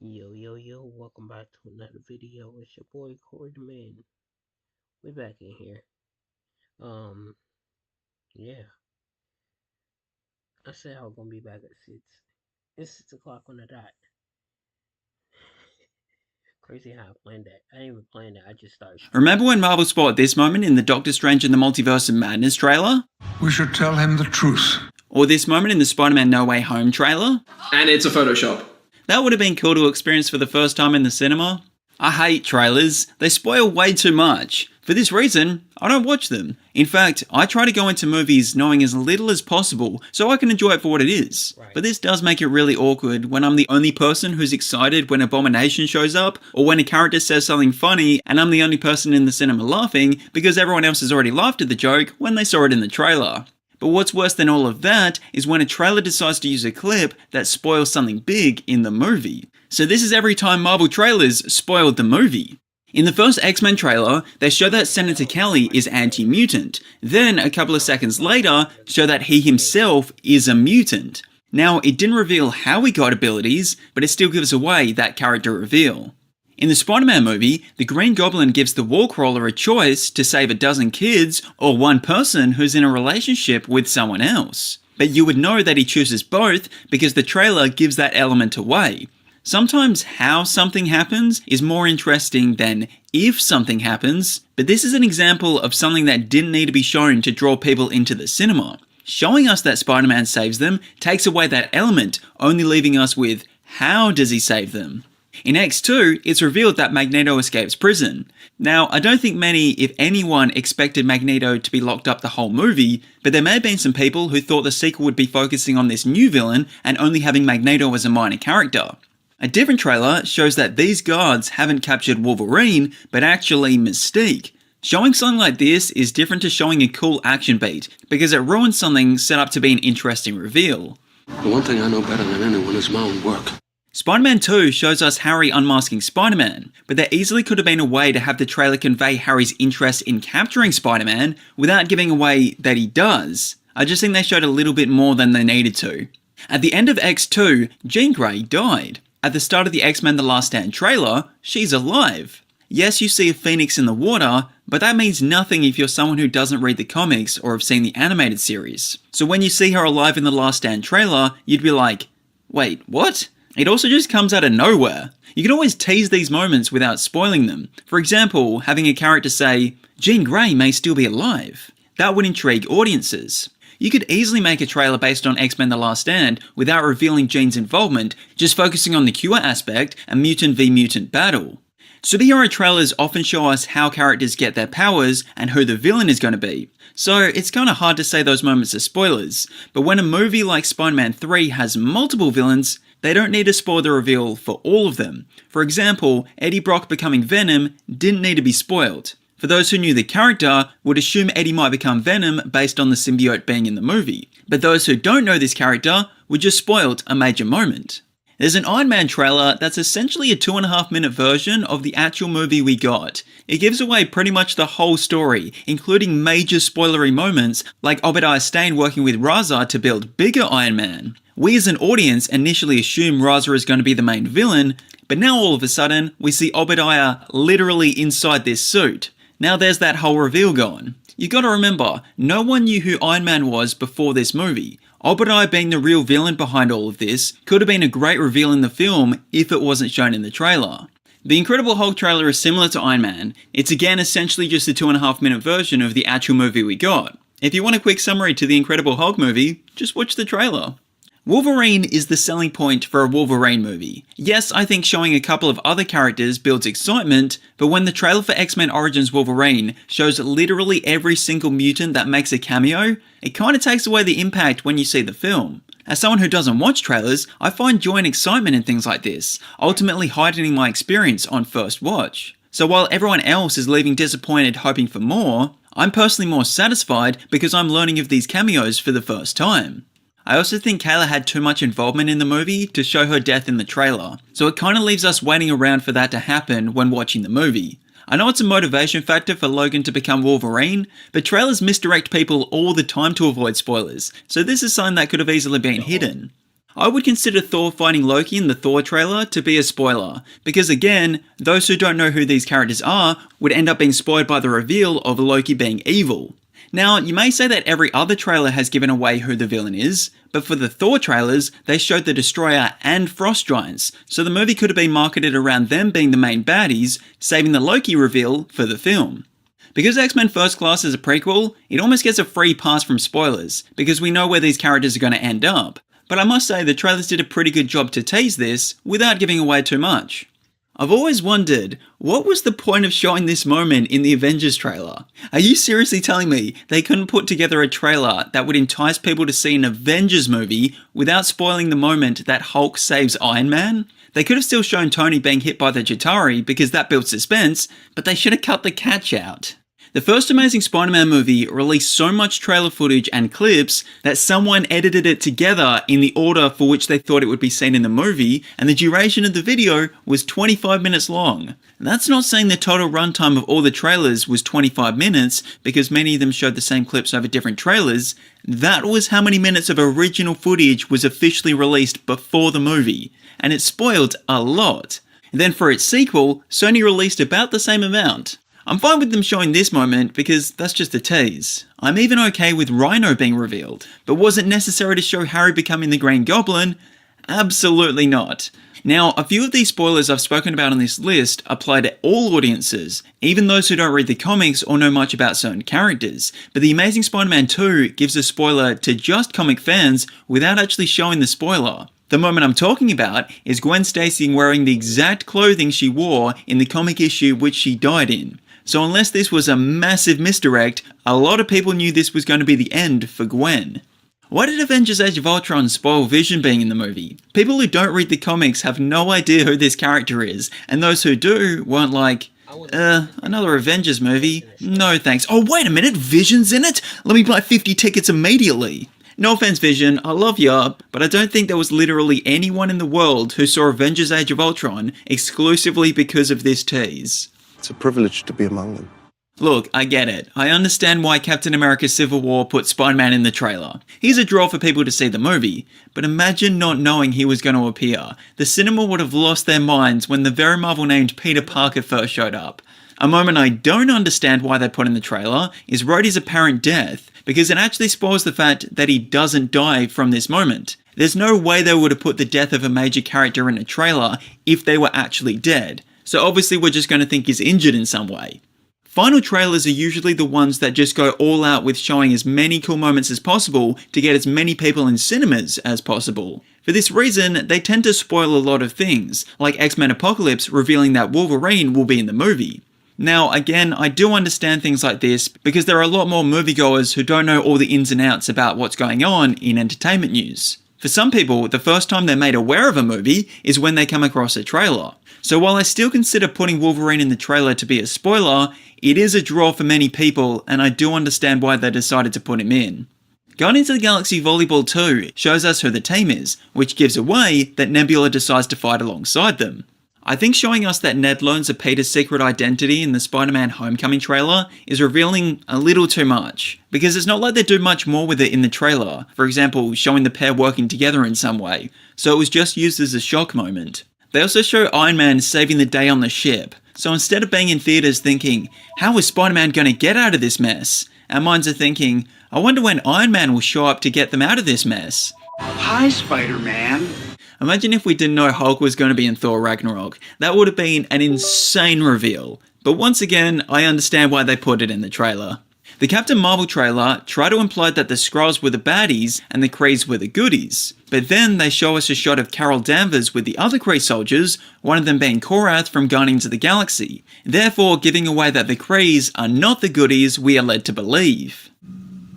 Yo, welcome back to another video. It's your boy Corey the Man. We back in here. Um, yeah. I said I was gonna be back at 6. It's 6 o'clock on the dot. Crazy how I planned that. I didn't even plan that, I just started. Remember when Marvel spotted this moment in the Doctor Strange in the Multiverse of Madness trailer? We should tell him the truth. Or this moment in the Spider-Man No Way Home trailer? And it's a Photoshop. That would have been cool to experience for the first time in the cinema. I hate trailers. They spoil way too much. For this reason, I don't watch them. In fact, I try to go into movies knowing as little as possible so I can enjoy it for what it is. Right. But this does make it really awkward when I'm the only person who's excited when Abomination shows up, or when a character says something funny and I'm the only person in the cinema laughing because everyone else has already laughed at the joke when they saw it in the trailer. But what's worse than all of that is when a trailer decides to use a clip that spoils something big in the movie. So this is every time Marvel trailers spoiled the movie. In the first X-Men trailer, they show that Senator Kelly is anti-mutant. Then, a couple of seconds later, show that he himself is a mutant. Now, it didn't reveal how he got abilities, but it still gives away that character reveal. In the Spider-Man movie, the Green Goblin gives the Wallcrawler a choice to save a dozen kids or one person who's in a relationship with someone else. But you would know that he chooses both because the trailer gives that element away. Sometimes how something happens is more interesting than if something happens, but this is an example of something that didn't need to be shown to draw people into the cinema. Showing us that Spider-Man saves them takes away that element, only leaving us with how does he save them? In X2, it's revealed that Magneto escapes prison. Now, I don't think many, if anyone, expected Magneto to be locked up the whole movie, but there may have been some people who thought the sequel would be focusing on this new villain and only having Magneto as a minor character. A different trailer shows that these guards haven't captured Wolverine, but actually Mystique. Showing something like this is different to showing a cool action beat, because it ruins something set up to be an interesting reveal. The one thing I know better than anyone is my own work. Spider-Man 2 shows us Harry unmasking Spider-Man, but there easily could have been a way to have the trailer convey Harry's interest in capturing Spider-Man without giving away that he does. I just think they showed a little bit more than they needed to. At the end of X2, Jean Grey died. At the start of the X-Men The Last Stand trailer, she's alive. Yes, you see a phoenix in the water, but that means nothing if you're someone who doesn't read the comics or have seen the animated series. So when you see her alive in The Last Stand trailer, you'd be like, wait, what? It also just comes out of nowhere. You can always tease these moments without spoiling them. For example, having a character say, Jean Grey may still be alive. That would intrigue audiences. You could easily make a trailer based on X-Men The Last Stand without revealing Jean's involvement, just focusing on the cure aspect and mutant v mutant battle. Superhero trailers often show us how characters get their powers and who the villain is going to be. So it's kind of hard to say those moments are spoilers, but when a movie like Spider-Man 3 has multiple villains, they don't need to spoil the reveal for all of them. For example, Eddie Brock becoming Venom didn't need to be spoiled. For those who knew the character, would assume Eddie might become Venom based on the symbiote being in the movie. But those who don't know this character would just spoiled a major moment. There's an Iron Man trailer that's essentially a 2.5-minute version of the actual movie we got. It gives away pretty much the whole story, including major spoilery moments like Obadiah Stane working with Raza to build bigger Iron Man. We as an audience initially assume Raza is going to be the main villain, but now all of a sudden we see Obadiah literally inside this suit. Now there's that whole reveal gone. You gotta remember, no one knew who Iron Man was before this movie. Obadiah being the real villain behind all of this could have been a great reveal in the film if it wasn't shown in the trailer. The Incredible Hulk trailer is similar to Iron Man. It's again essentially just a 2.5-minute version of the actual movie we got. If you want a quick summary to the Incredible Hulk movie, just watch the trailer. Wolverine is the selling point for a Wolverine movie. Yes, I think showing a couple of other characters builds excitement, but when the trailer for X-Men Origins Wolverine shows literally every single mutant that makes a cameo, it kinda takes away the impact when you see the film. As someone who doesn't watch trailers, I find joy and excitement in things like this, ultimately heightening my experience on first watch. So while everyone else is leaving disappointed hoping for more, I'm personally more satisfied because I'm learning of these cameos for the first time. I also think Kayla had too much involvement in the movie to show her death in the trailer, so it kinda leaves us waiting around for that to happen when watching the movie. I know it's a motivation factor for Logan to become Wolverine, but trailers misdirect people all the time to avoid spoilers, so this is something that could have easily been hidden. I would consider Thor fighting Loki in the Thor trailer to be a spoiler, because again, those who don't know who these characters are would end up being spoiled by the reveal of Loki being evil. Now, you may say that every other trailer has given away who the villain is, but for the Thor trailers, they showed the Destroyer and Frost Giants, so the movie could have been marketed around them being the main baddies, saving the Loki reveal for the film. Because X-Men First Class is a prequel, it almost gets a free pass from spoilers, because we know where these characters are going to end up. But I must say the trailers did a pretty good job to tease this, without giving away too much. I've always wondered, what was the point of showing this moment in the Avengers trailer? Are you seriously telling me they couldn't put together a trailer that would entice people to see an Avengers movie without spoiling the moment that Hulk saves Iron Man? They could have still shown Tony being hit by the Chitauri because that built suspense, but they should have cut the catch out. The first Amazing Spider-Man movie released so much trailer footage and clips that someone edited it together in the order for which they thought it would be seen in the movie, and the duration of the video was 25 minutes long. That's not saying the total runtime of all the trailers was 25 minutes, because many of them showed the same clips over different trailers. That was how many minutes of original footage was officially released before the movie, and it spoiled a lot. Then for its sequel, Sony released about the same amount. I'm fine with them showing this moment because that's just a tease. I'm even okay with Rhino being revealed, but was it necessary to show Harry becoming the Green Goblin? Absolutely not. Now, a few of these spoilers I've spoken about on this list apply to all audiences, even those who don't read the comics or know much about certain characters, but The Amazing Spider-Man 2 gives a spoiler to just comic fans without actually showing the spoiler. The moment I'm talking about is Gwen Stacy wearing the exact clothing she wore in the comic issue which she died in. So unless this was a massive misdirect, a lot of people knew this was going to be the end for Gwen. Why did Avengers Age of Ultron spoil Vision being in the movie? People who don't read the comics have no idea who this character is, and those who do weren't like, another Avengers movie? No thanks. Oh wait a minute, Vision's in it? Let me buy 50 tickets immediately. No offense Vision, I love ya, but I don't think there was literally anyone in the world who saw Avengers Age of Ultron exclusively because of this tease. It's a privilege to be among them. Look, I get it. I understand why Captain America Civil War put Spider-Man in the trailer. He's a draw for people to see the movie, but imagine not knowing he was going to appear. The cinema would have lost their minds when the very Marvel named Peter Parker first showed up. A moment I don't understand why they put in the trailer is Rhodey's apparent death, because it actually spoils the fact that he doesn't die from this moment. There's no way they would have put the death of a major character in a trailer if they were actually dead. So obviously we're just going to think he's injured in some way. Final trailers are usually the ones that just go all out with showing as many cool moments as possible to get as many people in cinemas as possible. For this reason, they tend to spoil a lot of things, like X-Men Apocalypse revealing that Wolverine will be in the movie. Now again, I do understand things like this because there are a lot more moviegoers who don't know all the ins and outs about what's going on in entertainment news. For some people, the first time they're made aware of a movie is when they come across a trailer. So while I still consider putting Wolverine in the trailer to be a spoiler, it is a draw for many people, and I do understand why they decided to put him in. Guardians of the Galaxy Volleyball 2 shows us who the team is, which gives away that Nebula decides to fight alongside them. I think showing us that Ned learns of Peter's secret identity in the Spider-Man Homecoming trailer is revealing a little too much, because it's not like they do much more with it in the trailer, for example showing the pair working together in some way, so it was just used as a shock moment. They also show Iron Man saving the day on the ship, so instead of being in theaters thinking, how is Spider-Man going to get out of this mess? Our minds are thinking, I wonder when Iron Man will show up to get them out of this mess. Hi, Spider-Man. Imagine if we didn't know Hulk was going to be in Thor Ragnarok. That would have been an insane reveal. But once again, I understand why they put it in the trailer. The Captain Marvel trailer tried to imply that the Skrulls were the baddies and the Krees were the goodies. But then they show us a shot of Carol Danvers with the other Kree soldiers, one of them being Korath from Guardians of the Galaxy, therefore giving away that the Krees are not the goodies we are led to believe.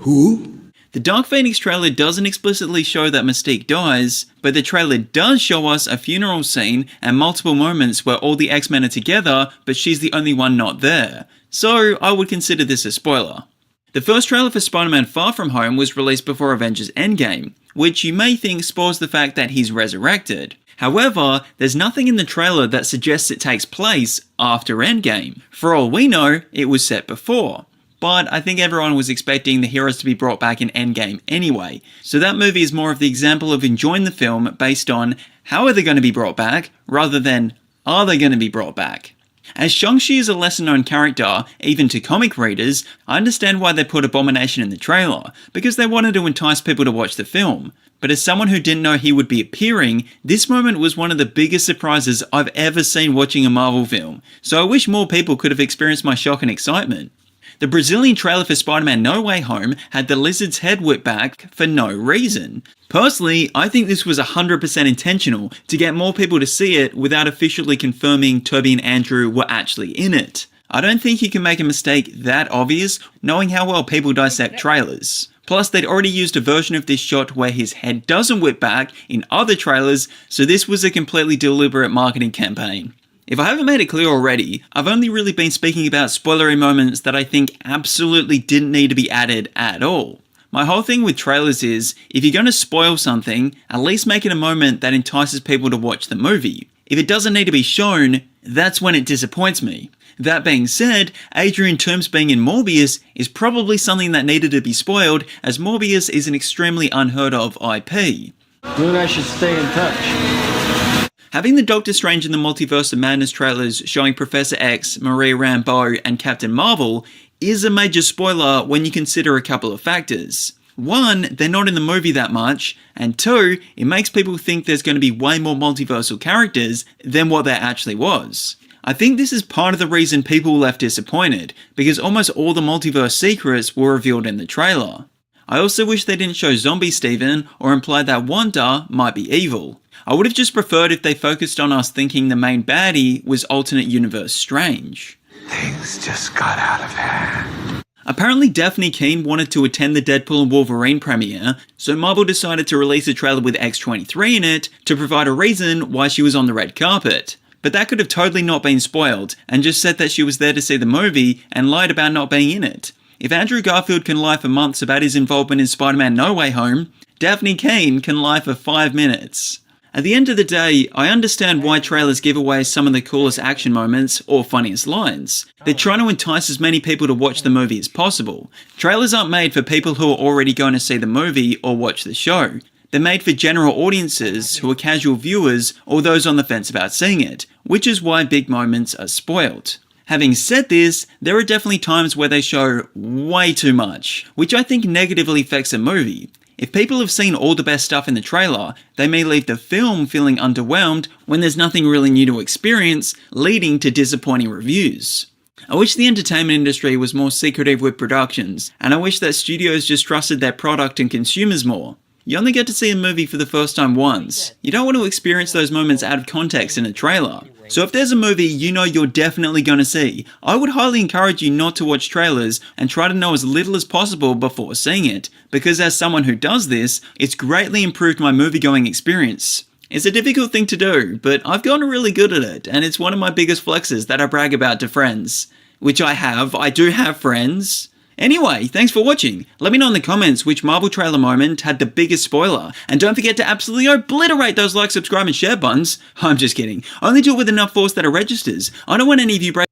Who? The Dark Phoenix trailer doesn't explicitly show that Mystique dies, but the trailer does show us a funeral scene and multiple moments where all the X-Men are together, but she's the only one not there. So I would consider this a spoiler. The first trailer for Spider-Man Far From Home was released before Avengers Endgame, which you may think spoils the fact that he's resurrected. However, there's nothing in the trailer that suggests it takes place after Endgame. For all we know, it was set before. but I think everyone was expecting the heroes to be brought back in Endgame anyway. So that movie is more of the example of enjoying the film based on how are they going to be brought back, rather than are they going to be brought back. As Shang-Chi is a lesser-known character, even to comic readers, I understand why they put Abomination in the trailer, because they wanted to entice people to watch the film. But as someone who didn't know he would be appearing, this moment was one of the biggest surprises I've ever seen watching a Marvel film, so I wish more people could have experienced my shock and excitement. The Brazilian trailer for Spider-Man No Way Home had the Lizard's head whipped back for no reason. Personally, I think this was 100% intentional to get more people to see it without officially confirming Tobey and Andrew were actually in it. I don't think you can make a mistake that obvious knowing how well people dissect trailers. Plus, they'd already used a version of this shot where his head doesn't whip back in other trailers, so this was a completely deliberate marketing campaign. If I haven't made it clear already, I've only really been speaking about spoilery moments that I think absolutely didn't need to be added at all. My whole thing with trailers is, if you're going to spoil something, at least make it a moment that entices people to watch the movie. If it doesn't need to be shown, that's when it disappoints me. That being said, Adrian Toomes being in Morbius is probably something that needed to be spoiled, as Morbius is an extremely unheard of IP. You and I should stay in touch. Having the Doctor Strange in the Multiverse of Madness trailers showing Professor X, Maria Rambeau, and Captain Marvel is a major spoiler when you consider a couple of factors. One, they're not in the movie that much, and two, it makes people think there's going to be way more multiversal characters than what there actually was. I think this is part of the reason people left disappointed, because almost all the multiverse secrets were revealed in the trailer. I also wish they didn't show Zombie Steven or imply that Wanda might be evil. I would have just preferred if they focused on us thinking the main baddie was alternate universe Strange. Things just got out of hand. Apparently Daphne Keane wanted to attend the Deadpool and Wolverine premiere, so Marvel decided to release a trailer with X-23 in it to provide a reason why she was on the red carpet. But that could have totally not been spoiled, and just said that she was there to see the movie and lied about not being in it. If Andrew Garfield can lie for months about his involvement in Spider-Man No Way Home, Daphne Keane can lie for 5 minutes. At the end of the day, I understand why trailers give away some of the coolest action moments or funniest lines. They're trying to entice as many people to watch the movie as possible. Trailers aren't made for people who are already going to see the movie or watch the show. They're made for general audiences who are casual viewers or those on the fence about seeing it, which is why big moments are spoilt. Having said this, there are definitely times where they show way too much, which I think negatively affects a movie. If people have seen all the best stuff in the trailer, they may leave the film feeling underwhelmed when there's nothing really new to experience, leading to disappointing reviews. I wish the entertainment industry was more secretive with productions, and I wish that studios just trusted their product and consumers more. You only get to see a movie for the first time once. You don't want to experience those moments out of context in a trailer. So if there's a movie you know you're definitely going to see, I would highly encourage you not to watch trailers and try to know as little as possible before seeing it, because as someone who does this, it's greatly improved my movie-going experience. It's a difficult thing to do, but I've gotten really good at it, and it's one of my biggest flexes that I brag about to friends. Which I do have friends. Anyway, thanks for watching. Let me know in the comments which Marvel trailer moment had the biggest spoiler. And don't forget to absolutely obliterate those like, subscribe, and share buttons. I'm just kidding. Only do it with enough force that it registers. I don't want any of you break.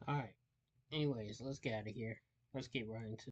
Alright. Anyways, let's get out of here. Let's get right into